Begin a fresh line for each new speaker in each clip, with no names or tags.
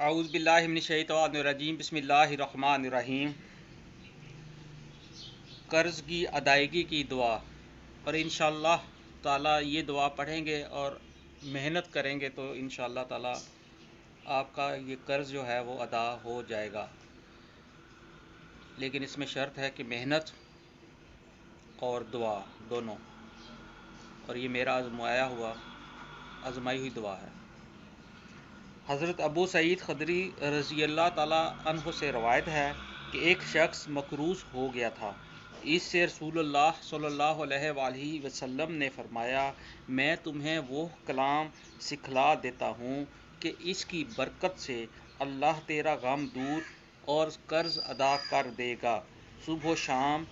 اعوذ باللہ من الشیطان الرجیم بسم اللہ الرحمن الرحیم۔ قرض کی ادائیگی کی دعا، اور انشاءاللہ تعالی یہ دعا پڑھیں گے اور محنت کریں گے تو انشاءاللہ تعالی آپ کا یہ قرض جو ہے وہ ادا ہو جائے گا، لیکن اس میں شرط ہے کہ محنت اور دعا دونوں، اور یہ میرا آزمائی ہوئی دعا ہے۔ حضرت ابو سعید خدری رضی اللہ تعالیٰ عنہ سے روایت ہے کہ ایک شخص مقروض ہو گیا تھا۔ اس سے رسول اللہ صلی اللہ علیہ وآلہ وسلم نے فرمایا، میں تمہیں وہ کلام سکھلا دیتا ہوں کہ اس کی برکت سے اللہ تیرا غم دور اور قرض ادا کر دے گا۔ صبح و شام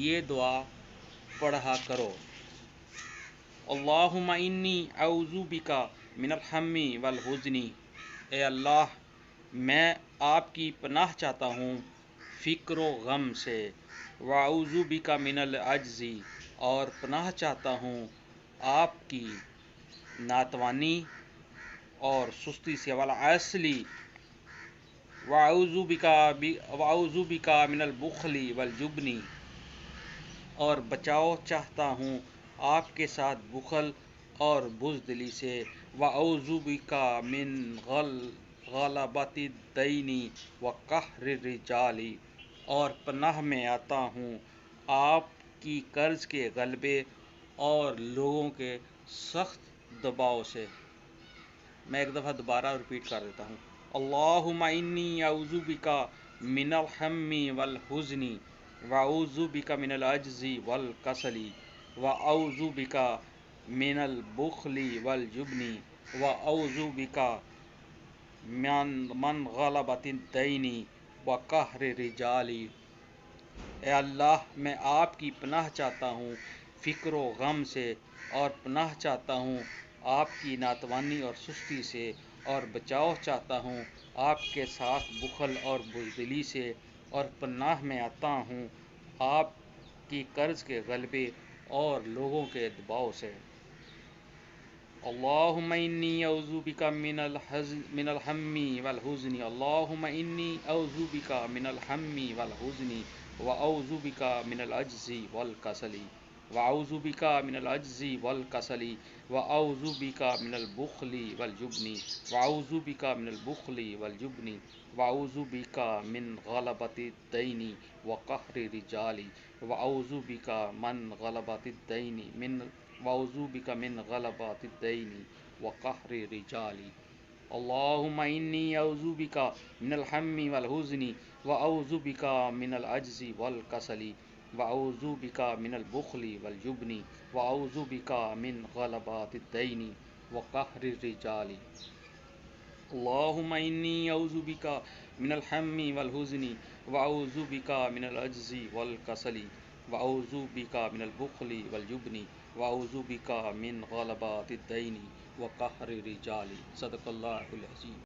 یہ دعا پڑھا کرو۔ اللہم انی اعوذ بک من الہم والحزن، اے اللہ میں آپ کی پناہ چاہتا ہوں فکر و غم سے، واعوذ بک من العجز، اور پناہ چاہتا ہوں آپ کی ناتوانی اور سستی سے، والعسل، واعوذ بک من البخل والجبن، اور بچاؤ چاہتا ہوں آپ کے ساتھ بخل اور بزدلی سے، واعوذ بک من غلبۃ الدین وقہر الرجال، اور پناہ میں آتا ہوں آپ کی قرض کے غلبے اور لوگوں کے سخت دباؤ سے۔ میں ایک دفعہ دوبارہ ریپیٹ کر دیتا ہوں۔ اللہم انی اعوذ بک من الہم والحزن، واعوذ بک من العجز والکسل، واعوذ بک من البخل والجبن، واعوذ بک من غلبۃ الدین وقہر الرجال۔ اے اللہ میں آپ کی پناہ چاہتا ہوں فکر و غم سے، اور پناہ چاہتا ہوں آپ کی ناتوانی اور سستی سے، اور بچاؤ چاہتا ہوں آپ کے ساتھ بخل اور بزدلی سے، اور پناہ میں آتا ہوں آپ کی قرض کے غلبے اور لوگوں کے دباؤ سے۔ اللہم انی اعوذ بک من الہم والحزن، اللہم انی اعوذ بک من الہم والحزن، واعوذ بک من العجز والکسل، واعوذ بک من العجز والکسل، واعوذ بک من البخل والجبن، واعوذ بک من البخل والجبن، واعوذ بک من غلبۃ الدین وقہر الرجال، واعوذ بک من غلبۃ الدین واعوذ بک من غلبۃ الدین وقہر الرجال۔ اللہم انی اعوذ بک من الہم والحزن، واعوذ بک من العجز والکسل، واعوذ بک من البخل والجبن، واعوذ بک من غلبۃ الدین وقہر الرجال۔ اللہم انی اعوذ بک من الہم والحزن، واعوذ بک من العجز والکسل، واعوذ بک من البخل والجبن، واعوذ بک من غلبۃ الدین وقہر الرجال۔ صدق اللہ العظیم۔